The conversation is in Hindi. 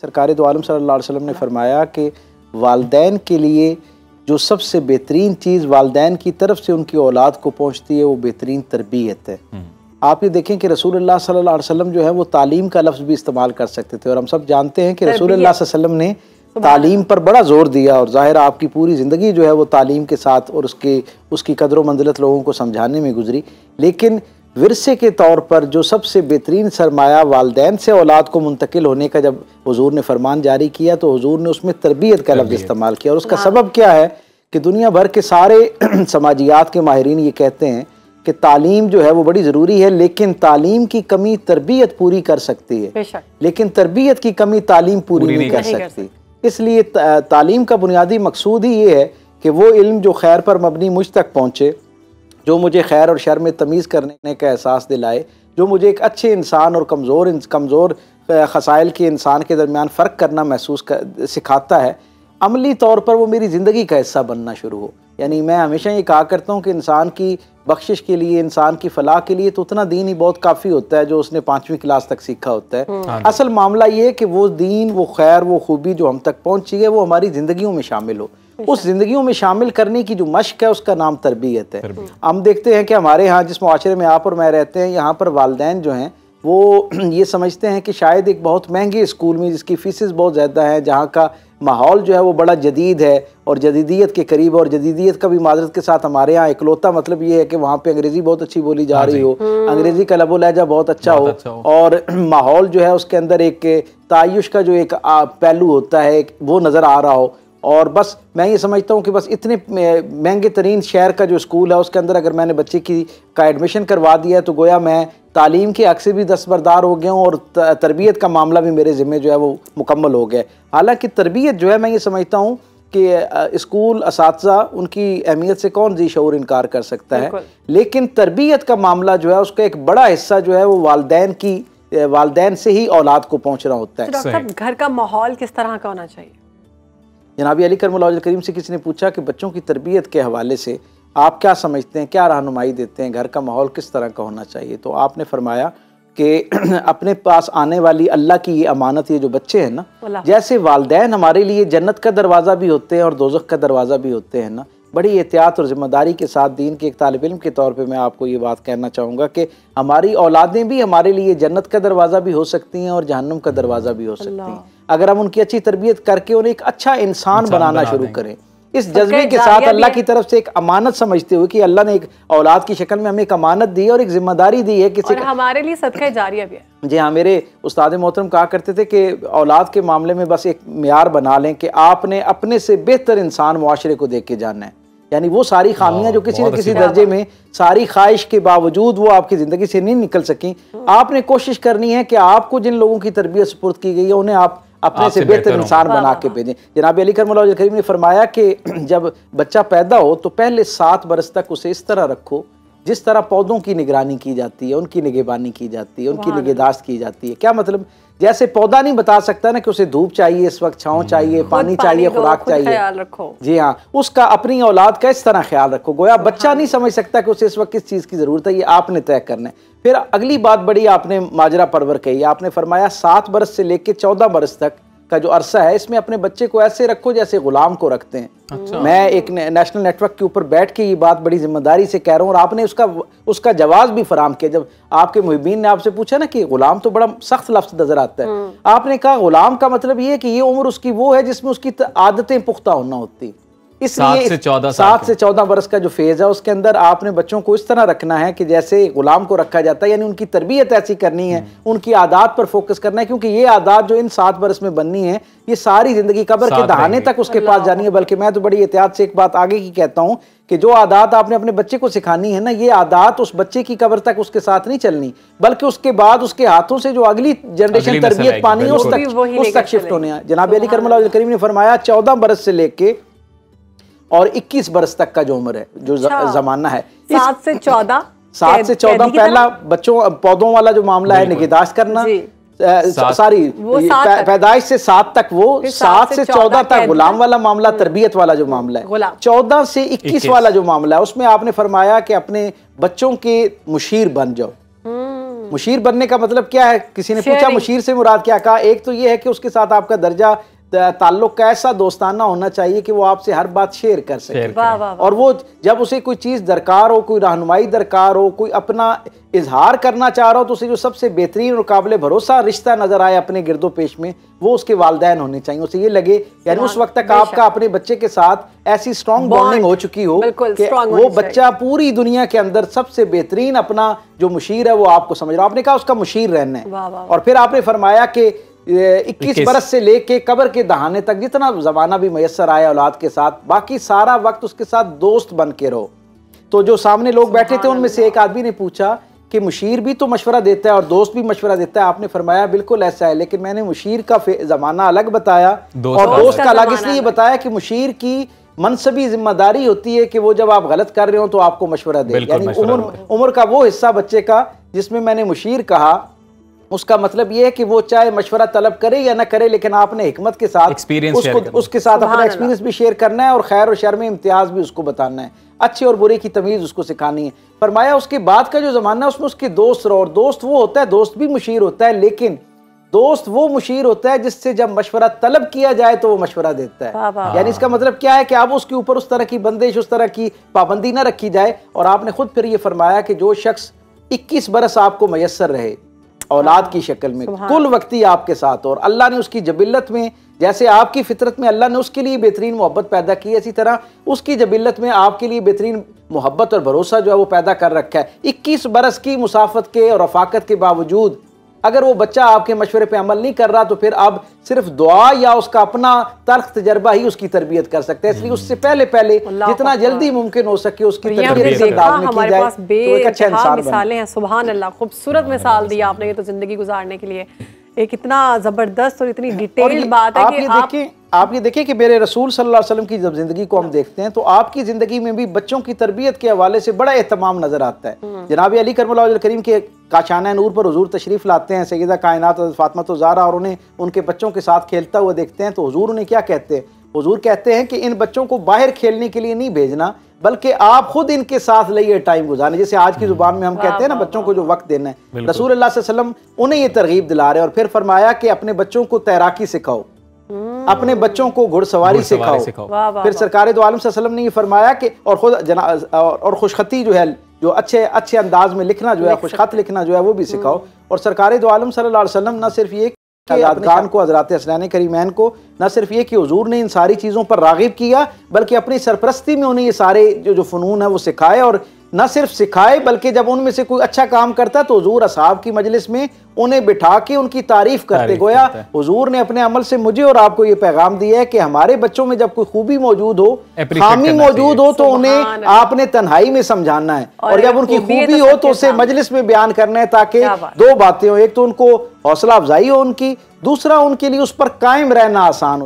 सरकार दो आलम सल्लल्लाहु अलैहि वसल्लम ने फरमाया कि वालिदैन के लिए जो सबसे बेहतरीन चीज़ वालिदैन की तरफ से उनकी औलाद को पहुँचती है वो बेहतरीन तरबियत है। आप ये देखें कि रसूलुल्लाह सल्लल्लाहु अलैहि वसल्लम जो है वो तालीम का लफ्ज़ भी इस्तेमाल कर सकते थे, और हम सब जानते हैं कि रसूलुल्लाह सल्लल्लाहु अलैहि वसल्लम ने तालीम पर बड़ा ज़ोर दिया, और ज़ाहिर आपकी पूरी ज़िंदगी जो है वो तालीम के साथ और उसकी कदर व मंजिलत लोगों को समझाने में गुजरी। लेकिन विरसे के तौर पर जो सबसे बेहतरीन सरमाया वालिदैन से औलाद को मुंतकिल होने का जब हुजूर ने फरमान जारी किया तो हुजूर ने उसमें तरबियत का लफ्ज़ इस्तेमाल किया। और उसका सबब क्या है कि दुनिया भर के सारे समाजियात के माहिरीन ये कहते हैं कि तालीम जो है वो बड़ी ज़रूरी है, लेकिन तालीम की कमी तरबियत पूरी कर सकती है, लेकिन तरबियत की कमी तालीम पूरी नहीं कर सकती। इसलिए तालीम का बुनियादी मकसूद ही ये है कि वो इल्म जो खैर पर मबनी मुझ तक पहुँचे, जो मुझे खैर और शर में तमीज़ करने का एहसास दिलाए, जो मुझे एक अच्छे इंसान और कमज़ोर खसाइल के इंसान के दरमियान फ़र्क करना सिखाता है। अमली तौर पर वो मेरी ज़िंदगी का हिस्सा बनना शुरू हो। यानी मैं हमेशा ये कहा करता हूँ कि इंसान की बख्शिश के लिए, इंसान की फ़लाह के लिए तो उतना दीन ही बहुत काफ़ी होता है जो उसने 5वीं क्लास तक सीखा होता है। असल मामला ये है कि वो दीन, वो खैर, वो खूबी जो हम तक पहुँची है वो हमारी ज़िंदगियों में शामिल हो। उस ज़िंदगियों में शामिल करने की जो मश्क है उसका नाम तरबियत है। हम देखते हैं कि हमारे यहाँ जिस मुआशरे में आप और मैं रहते हैं, यहाँ पर वालिदैन जो हैं वो ये समझते हैं कि शायद एक बहुत महंगे स्कूल में जिसकी फ़ीसेस बहुत ज़्यादा है, जहाँ का माहौल जो है वो बड़ा जदीद है और जदीदियत के करीब, और जदीदियत का भी माजरत के साथ हमारे यहाँ इकलौता मतलब ये है कि वहाँ पे अंग्रेज़ी बहुत अच्छी बोली जा रही हो, अंग्रेज़ी का लबो लहजा बहुत अच्छा हो, और माहौल जो है उसके अंदर एक तायुश का जो एक पहलू होता है वो नज़र आ रहा हो। और बस मैं ये समझता हूँ कि बस इतने महंगे तरीन शहर का जो स्कूल है उसके अंदर अगर मैंने बच्चे का एडमिशन करवा दिया है तो गोया मैं तालीम के हक़ से भी दस्तबरदार हो गया हूँ और तरबियत का मामला भी मेरे ज़िम्मे जो है वो मुकम्मल हो गया। हालांकि तरबियत जो है मैं ये समझता हूँ कि स्कूल असातिज़ा उनकी अहमियत से कौन जी शऊर इनकार कर सकता है, लेकिन तरबियत का मामला जो है उसका एक बड़ा हिस्सा जो है वो वालिदैन से ही औलाद को पहुँच रहा होता है। डॉक्टर साहब, घर का माहौल किस तरह का होना चाहिए? जनाब अली करमुल्लाह करीम से किसी ने पूछा कि बच्चों की तरबियत के हवाले से आप क्या समझते हैं, क्या रहनुमाई देते हैं, घर का माहौल किस तरह का होना चाहिए? तो आपने फरमाया कि अपने पास आने वाली अल्लाह की ये अमानत, ये जो बच्चे हैं ना, जैसे वालिदैन हमारे लिए जन्नत का दरवाज़ा भी होते हैं और दोज़ख का दरवाज़ा भी होते हैं ना, बड़ी एहतियात और ज़िम्मेदारी के साथ दीन के एक तालिब इल्म के तौर पे मैं आपको ये बात कहना चाहूँगा कि हमारी औलादें भी हमारे लिए जन्नत का दरवाज़ा भी हो सकती हैं और जहन्नुम का दरवाज़ा भी हो सकती हैं, अगर हम उनकी अच्छी तरबियत करके उन्हें एक अच्छा इंसान बनाना शुरू करें। इस जज्बे के साथ अल्लाह की तरफ से एक अमानत समझते हुए कि अल्लाह ने एक औलाद की शक्ल में हमें एक अमानत दी है और एक जिम्मेदारी दी है किसी, और हमारे लिए सदका जारिया भी है। जी हाँ, मेरे उस्ताद मोहतरम कहा करते थे कि औलाद के मामले में बस एक मियार बना लें कि आपने अपने से बेहतर इंसान मुआशरे को देख के जानना है। यानी वो सारी खामियां जो किसी न किसी दर्जे में सारी ख्वाहिश के बावजूद वो आपकी ज़िंदगी से नहीं निकल सकी, आपने कोशिश करनी है कि आपको जिन लोगों की तरबियत सुपुर्द की गई है उन्हें आप अपने से बेहतर इंसान बना के भेजें। जनाब अली करमुल्लाह करीम ने फरमाया कि जब बच्चा पैदा हो तो पहले 7 बरस तक उसे इस तरह रखो जिस तरह पौधों की निगरानी की जाती है, उनकी निगहबानी की जाती है, उनकी निगहदाश्त की जाती है। क्या मतलब, जैसे पौधा नहीं बता सकता ना कि उसे धूप चाहिए, इस वक्त छांव चाहिए, पानी चाहिए, खुराक चाहिए, जी हाँ, उसका अपनी औलाद का इस तरह ख्याल रखो। गोया बच्चा नहीं समझ सकता कि उसे इस वक्त किस चीज़ की ज़रूरत है, ये आपने तय करना है। फिर अगली बात बड़ी आपने माजरा परवर कही, आपने फरमाया 7 बरस से लेकर 14 बरस तक का जो अरसा है इसमें अपने बच्चे को ऐसे रखो जैसे गुलाम को रखते हैं। अच्छा। मैं एक नेशनल नेटवर्क के ऊपर बैठ के ये बात बड़ी जिम्मेदारी से कह रहा हूँ और आपने उसका जवाब भी फराम किया। जब आपके मुहिबीन ने आपसे पूछा ना कि गुलाम तो बड़ा सख्त लफ्ज़ नजर आता है, आपने कहा गुलाम का मतलब ये है कि ये उम्र उसकी वो है जिसमें उसकी आदतें पुख्ता होना होती। इसलिए 7 से 14 बरस का जो फेज है उसके अंदर आपने बच्चों को इस तरह रखना है कि जैसे गुलाम को रखा जाता है, यानी उनकी तरबियत ऐसी करनी है, उनकी आदत पर फोकस करना है, क्योंकि ये आदत जो इन 7 बरस में बननी है ये सारी जिंदगी कब्र के दहाने तक उसके पास जानी है। बल्कि मैं तो बड़ी एहतियात से एक बात आगे की कहता हूँ कि जो आदत आपने अपने बच्चे को सिखानी है ना, ये आदत उस बच्चे की कब्र तक उसके साथ नहीं चलनी, बल्कि उसके बाद उसके हाथों से जो अगली जनरेशन तरबियत पानी है उस तक शिफ्ट होने हैं। जनाब अली करमुल्लाह करीम ने फरमाया 14 बरस से लेके और 21 बरस तक का जो उम्र है, जो जमाना है, 7 से 14 पहला बच्चों पौधों वाला जो मामला है निगहदाश्त करना, सारी पैदाइश से 7 तक वो, 7 से 14 तक गुलाम वाला मामला, तरबियत वाला जो मामला है, 14 से 21 वाला जो मामला है उसमें आपने फरमाया कि अपने बच्चों के मुशीर बन जाओ। मुशीर बनने का मतलब क्या है? किसी ने पूछा मुशीर से मुराद क्या? कहा एक तो ये है कि उसके साथ आपका दर्जा ताल्लुक का ऐसा दोस्ताना होना चाहिए कि वो आपसे हर बात शेयर कर सके। और वो जब उसे कोई चीज़ दरकार हो, कोई रहनुमाई दरकार हो, कोई अपना इजहार करना चाह रहा हो, तो उसे जो सबसे बेहतरीन और काबिल भरोसा रिश्ता नजर आए अपने गिरदो पेश में, वो उसके वालिदैन होने चाहिए। उसे ये लगे यानी उस वक्त तक आपका अपने बच्चे के साथ ऐसी स्ट्रॉन्ग बॉन्डिंग हो चुकी हो कि वो बच्चा पूरी दुनिया के अंदर सबसे बेहतरीन अपना जो मुशीर है वो आपको समझ रहा। आपने कहा उसका मुशीर रहना है। और फिर आपने फरमाया कि 21 बरस से लेके कब्र के दहाने तक जितना जमाना भी मैसर आया औलाद के साथ, बाकी सारा वक्त उसके साथ दोस्त बन के रहो। तो जो सामने लोग बैठे थे उनमें से एक आदमी ने पूछा कि मुशीर भी तो मशवरा देता है और दोस्त भी मशवरा देता है। आपने फरमाया बिल्कुल ऐसा है, लेकिन मैंने मुशीर का जमाना अलग बताया और दोस्त का अलग इसलिए बताया कि मुशीर की मनसबी जिम्मेदारी होती है कि वो जब आप गलत कर रहे हो तो आपको मशवरा दे। यानी उम्र का वो हिस्सा बच्चे का जिसमें मैंने मुशीर कहा, उसका मतलब ये है कि वो चाहे मशवरा तलब करे या ना करे, लेकिन आपने हिकमत के साथ उसके साथ अपना एक्सपीरियंस भी शेयर करना है और खैर और शर में इम्तियाज भी उसको बताना है, अच्छे और बुरे की तमीज़ उसको सिखानी है। फरमाया उसके बाद का जो ज़माना है उसमें उसके दोस्त रहो, और दोस्त वो होता है, दोस्त भी मुशीर होता है, लेकिन दोस्त वो मुशीर होता है जिससे जब मशवरा तलब किया जाए तो वो मशवरा देता है। यानी इसका मतलब क्या है कि अब उसके ऊपर उस तरह की बंदिश, उस तरह की पाबंदी ना रखी जाए। और आपने खुद फिर ये फरमाया कि जो शख्स 21 बरस आपको मैसर रहे औलाद की शक्ल में, कुल वक्ती आपके साथ, और अल्लाह ने उसकी जबिल्लत में, जैसे आपकी फितरत में अल्लाह ने उसके लिए बेहतरीन मोहब्बत पैदा की, इसी तरह उसकी जबिल्लत में आपके लिए बेहतरीन मोहब्बत और भरोसा जो है वो पैदा कर रखा है। 21 बरस की मुसाफत के और रफाकत के बावजूद अगर वो बच्चा आपके मशवरे पे अमल नहीं कर रहा तो फिर अब सिर्फ दुआ या उसका अपना तल्ख तजर्बा ही उसकी तरबियत कर सकते हैं। इसलिए उससे पहले जितना जल्दी मुमकिन हो सके उसकी तरबियत हमारे पास बेशुमार मिसालें हैं। सुभान अल्लाह, खूबसूरत मिसाल दी आपने। ये तो जिंदगी गुजारने के लिए एक इतना जबरदस्त और इतनी डिटेल्ड बात है कि आप ये देखिए कि मेरे रसूल सल्लल्लाहु अलैहि वसल्लम की जब जिंदगी को हम देखते हैं तो आपकी जिंदगी में भी बच्चों की तरबियत के हवाले से बड़ा एहतमाम नजर आता है। जनाब अली करमुल्लाह वजहुल करीम के काशाना नूर पर हुजूर तशरीफ लाते हैं, सैयदा कायनात फातिमा ज़हरा, और उन्हें उनके बच्चों के साथ खेलता हुआ देखते हैं तो हुजूर उन्हें क्या कहते हैं? हुजूर कहते हैं कि इन बच्चों को बाहर खेलने के लिए नहीं भेजना, बल्कि आप खुद इनके साथ लिए टाइम गुजारने। जैसे आज की जुबान में हम कहते हैं ना, बच्चों को जो वक्त देना है, रसूल अल्लाह सल्लल्लाहु अलैहि वसल्लम उन्हें ये तरगीब दिला रहे हैं। और फिर फरमाया कि अपने बच्चों को तैराकी सिखाओ, अपने बच्चों को घुड़सवारी सिखाओ। फिर सरकार दो आलम सल्लल्लाहु अलैहि वसल्लम ने ये फरमाया कि और खुद और खुशखती जो है, जो अच्छे अंदाज में लिखना जो है, खुशखत लिखना जो है वो भी सिखाओ। और सरकार दो आलम सल्लल्लाहु अलैहि वसल्लम न सिर्फ ये कि यादगान को, हज़रात हसनैन करीमैन को, न सिर्फ ये कि हुजूर ने इन सारी चीज़ों पर राग़िब किया, बल्कि अपनी सरपरस्ती में उन्हें ये सारे जो फ़नून है वो सिखाए। और न सिर्फ सिखाए बल्कि जब उनमें से कोई अच्छा काम करता तो हुजूर असहाब की मजलिस में उन्हें बिठा के उनकी तारीफ करते। गोया हुजूर ने अपने अमल से मुझे और आपको ये पैगाम दिया है कि हमारे बच्चों में जब कोई खूबी मौजूद हो, खामी मौजूद हो, तो उन्हें आपने तन्हाई में समझाना है, और जब उनकी खूबी हो तो उसे मजलिस में बयान करना है, ताकि दो बातें हो, एक तो उनको हौसला अफजाई हो उनकी, दूसरा उनके लिए उस पर कायम रहना आसान हो।